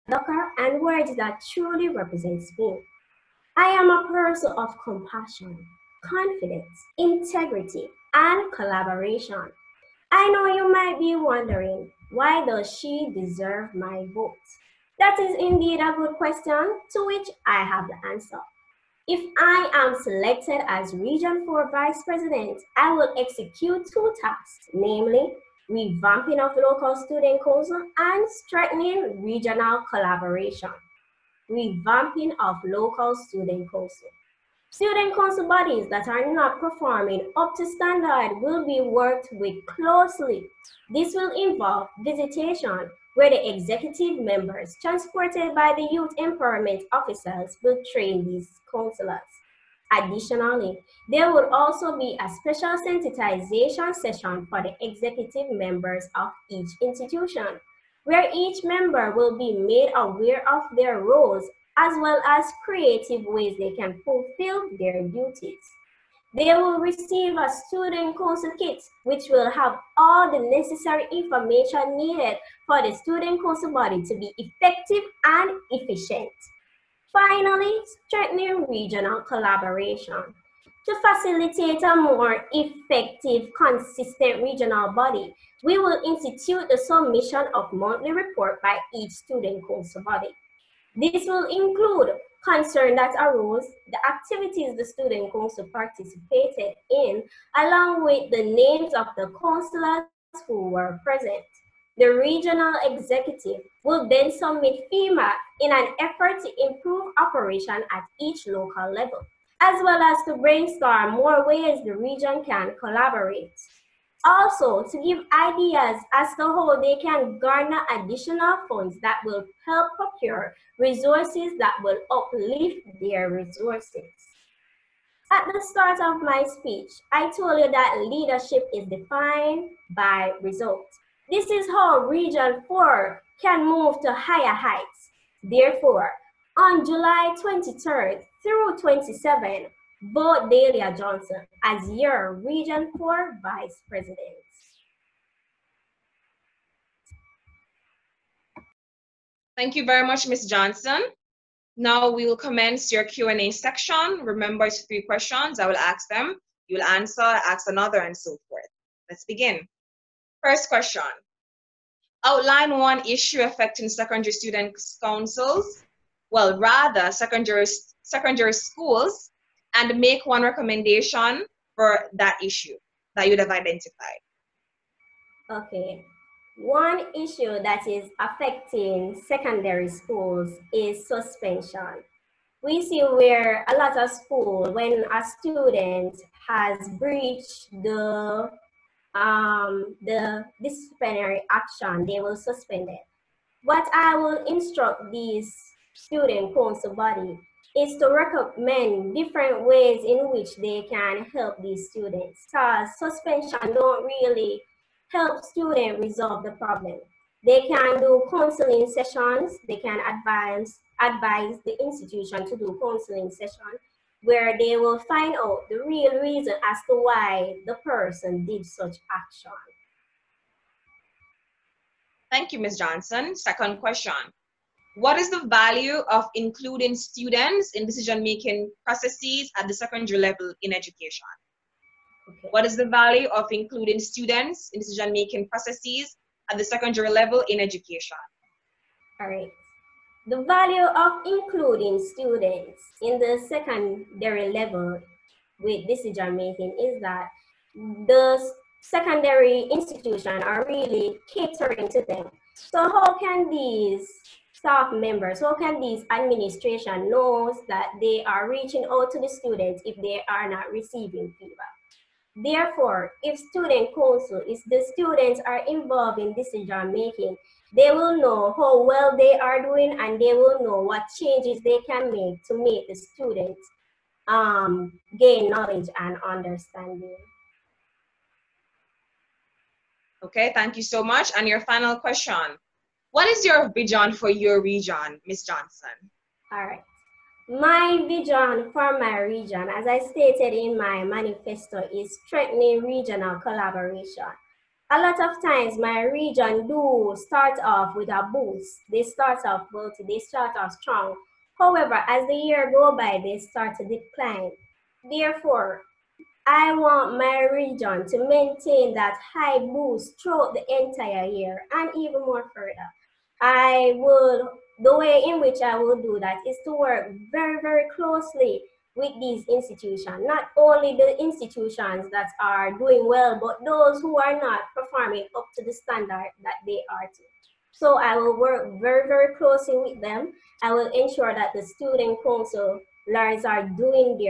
mother and words that truly represents me. I am a person of compassion, confidence, integrity, and collaboration. I know you might be wondering, why does she deserve my vote? That is indeed a good question to which I have the answer. If I am selected as Region 4 Vice President, I will execute two tasks, namely revamping of local student council and strengthening regional collaboration. Revamping of local student council. Student council bodies that are not performing up to standard will be worked with closely. This will involve visitation, where the executive members transported by the youth empowerment officers will train these counselors. Additionally, there will also be a special sensitization session for the executive members of each institution, where each member will be made aware of their roles as well as creative ways they can fulfill their duties. They will receive a student council kit, which will have all the necessary information needed for the student council body to be effective and efficient. Finally, strengthening regional collaboration. To facilitate a more effective, consistent regional body, we will institute the submission of monthly report by each student council body. This will include concern that arose, the activities the student council participated in, along with the names of the councillors who were present. The regional executive will then submit feedback in an effort to improve operation at each local level, as well as to brainstorm more ways the region can collaborate. Also, to give ideas as to how they can garner additional funds that will help procure resources that will uplift their resources. At the start of my speech, I told you that leadership is defined by results. This is how Region 4 can move to higher heights. Therefore, on July 23rd through 27th, vote Dahlia Johnson as your Region 4 Vice President. Thank you very much, Ms. Johnson. Now we will commence your Q&A section. Remember, it's 3 questions. I will ask them. You will answer, ask another, and so forth. Let's begin. First question. Outline one issue affecting secondary student councils, well, rather secondary schools, and make one recommendation for that issue that you'd have identified. Okay. One issue that is affecting secondary schools is suspension. We see where a lot of schools, when a student has breached the disciplinary action, they will suspend it. What I will instruct these student council body is to recommend different ways in which they can help these students, because suspension don't really help students resolve the problem. They can do counseling sessions, they can advise the institution to do counseling sessions where they will find out the real reason as to why the person did such action. Thank you, Ms. Johnson. Second question. What is the value of including students in decision-making processes at the secondary level in education? Okay. What is the value of including students in decision-making processes at the secondary level in education? All right. The value of including students in the secondary level with decision-making is that the secondary institutions are really catering to them. So how can these staff members, how can these administration knows that they are reaching out to the students if they are not receiving feedback? Therefore, if student council, if the students are involved in decision making, they will know how well they are doing and they will know what changes they can make to make the students gain knowledge and understanding. Okay, thank you so much. And your final question. What is your vision for your region, Ms. Johnson? All right. My vision for my region, as I stated in my manifesto, is strengthening regional collaboration. A lot of times my region do start off with a boost. They start off wealthy, they start off strong. However, as the year go by, they start to decline. Therefore, I want my region to maintain that high boost throughout the entire year and even more further. The way in which I will do that is to work very, very closely with these institutions, not only the institutions that are doing well, but those who are not performing up to the standard that they are to. So I will work very, very closely with them. I will ensure that the student council learners are doing their